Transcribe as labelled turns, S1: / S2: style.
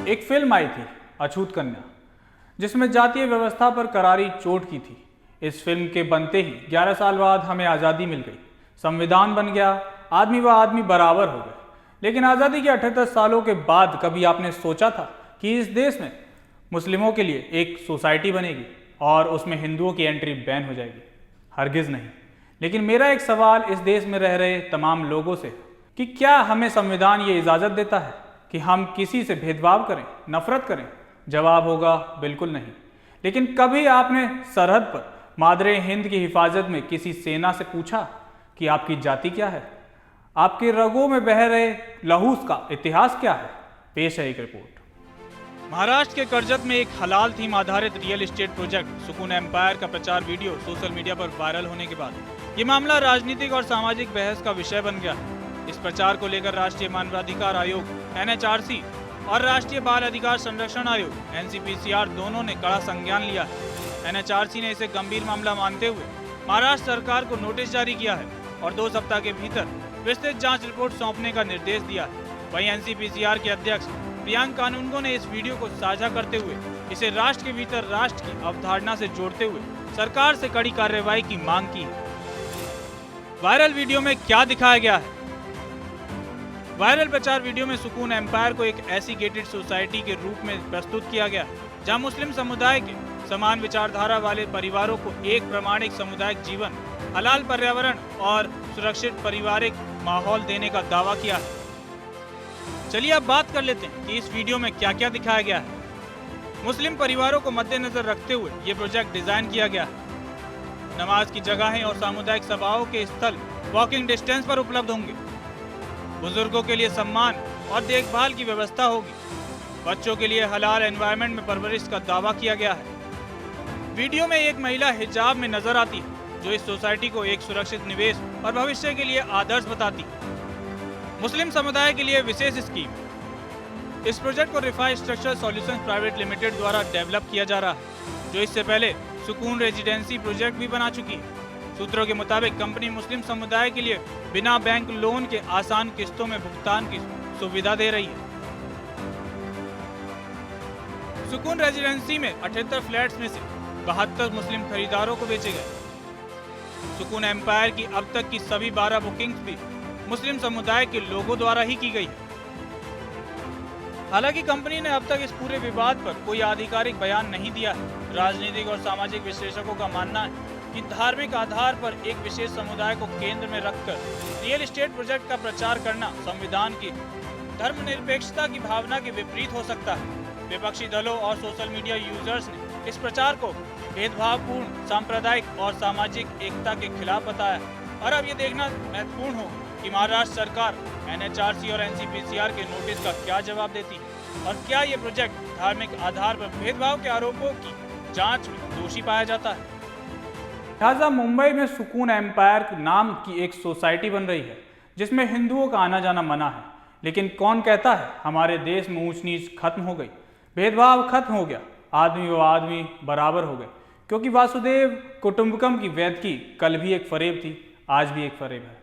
S1: एक फिल्म आई थी अछूत कन्या, जिसमें जातीय व्यवस्था पर करारी चोट की थी। इस फिल्म के बनते ही 11 साल बाद हमें आज़ादी मिल गई, संविधान बन गया, आदमी व आदमी बराबर हो गए। लेकिन आज़ादी के 78 सालों के बाद कभी आपने सोचा था कि इस देश में मुस्लिमों के लिए एक सोसाइटी बनेगी और उसमें हिंदुओं की एंट्री बैन हो जाएगी? हरगिज़ नहीं। लेकिन मेरा एक सवाल इस देश में रह रहे तमाम लोगों से कि क्या हमें संविधान ये इजाज़त देता है कि हम किसी से भेदभाव करें, नफरत करें? जवाब होगा बिल्कुल नहीं। लेकिन कभी आपने सरहद पर मादरे हिंद की हिफाजत में किसी सेना से पूछा कि आपकी जाति क्या है? आपके रगों में बह रहे लहू का इतिहास क्या है? पेश है एक रिपोर्ट। महाराष्ट्र के कर्जत में एक हलाल थीम आधारित रियल एस्टेट प्रोजेक्ट सुकून एम्पायर का प्रचार वीडियो सोशल मीडिया पर वायरल होने के बाद ये मामला राजनीतिक और सामाजिक बहस का विषय बन गया। इस प्रचार को लेकर राष्ट्रीय मानवाधिकार आयोग NHRC और राष्ट्रीय बाल अधिकार संरक्षण आयोग NCPCR दोनों ने कड़ा संज्ञान लिया है। NHRC ने इसे गंभीर मामला मानते हुए महाराष्ट्र सरकार को नोटिस जारी किया है और 2 सप्ताह के भीतर विस्तृत जांच रिपोर्ट सौंपने का निर्देश दिया है। वहीं NCPCR के अध्यक्ष प्रियांक कानूनगो ने इस वीडियो को साझा करते हुए इसे राष्ट्र के भीतर राष्ट्र की अवधारणा से जोड़ते हुए सरकार से कड़ी कार्रवाई की मांग की है। वायरल वीडियो में क्या दिखाया गया है? वायरल प्रचार वीडियो में सुकून एम्पायर को एक ऐसी गेटेड सोसाइटी के रूप में प्रस्तुत किया गया जहां मुस्लिम समुदाय के समान विचारधारा वाले परिवारों को एक प्रामाणिक सामुदायिक जीवन, हलाल पर्यावरण और सुरक्षित पारिवारिक माहौल देने का दावा किया है। चलिए अब बात कर लेते हैं कि इस वीडियो में क्या क्या दिखाया गया है। मुस्लिम परिवारों को मद्देनजर रखते हुए ये प्रोजेक्ट डिजाइन किया गया है। नमाज की जगहें और सामुदायिक सभाओं के स्थल वॉकिंग डिस्टेंस पर उपलब्ध होंगे। बुजुर्गों के लिए सम्मान और देखभाल की व्यवस्था होगी। बच्चों के लिए हलाल एनवायरनमेंट में परवरिश का दावा किया गया है। वीडियो में एक महिला हिजाब में नजर आती है जो इस सोसाइटी को एक सुरक्षित निवेश और भविष्य के लिए आदर्श बताती है। मुस्लिम समुदाय के लिए विशेष स्कीम। इस प्रोजेक्ट को रिफाई स्ट्रक्चर सॉल्यूशंस प्राइवेट लिमिटेड द्वारा डेवलप किया जा रहा है, जो इससे पहले सुकून रेजिडेंसी प्रोजेक्ट भी बना चुकी है। सूत्रों के मुताबिक कंपनी मुस्लिम समुदाय के लिए बिना बैंक लोन के आसान किस्तों में भुगतान की सुविधा दे रही है। सुकून रेजिडेंसी में 78 फ्लैट्स में से 72 मुस्लिम खरीदारों को बेचे गए। सुकून एम्पायर की अब तक की सभी 12 बुकिंग्स भी मुस्लिम समुदाय के लोगों द्वारा ही की गई है। हालांकि कंपनी ने अब तक इस पूरे विवाद पर कोई आधिकारिक बयान नहीं दिया है। राजनीतिक और सामाजिक विश्लेषकों का मानना है कि धार्मिक आधार पर एक विशेष समुदाय को केंद्र में रखकर रियल एस्टेट प्रोजेक्ट का प्रचार करना संविधान की धर्मनिरपेक्षता की भावना के विपरीत हो सकता है। विपक्षी दलों और सोशल मीडिया यूजर्स ने इस प्रचार को भेदभावपूर्ण, सांप्रदायिक और सामाजिक एकता के खिलाफ बताया और अब ये देखना महत्वपूर्ण हो कि महाराष्ट्र सरकार NHRC और NCPCR के नोटिस का क्या जवाब देती है और क्या ये प्रोजेक्ट धार्मिक आधार पर भेदभाव के आरोपों की जांच में दोषी पाया जाता है। लिहाजा मुंबई में सुकून एम्पायर नाम की एक सोसाइटी बन रही है जिसमें हिंदुओं का आना जाना मना है। लेकिन कौन कहता है हमारे देश में ऊंच नीच खत्म हो गई, भेदभाव खत्म हो गया, आदमी व आदमी बराबर हो गए? क्योंकि वासुदेव कुटुंबकम की वेद की कल भी एक फरेब थी, आज भी एक फरेब है।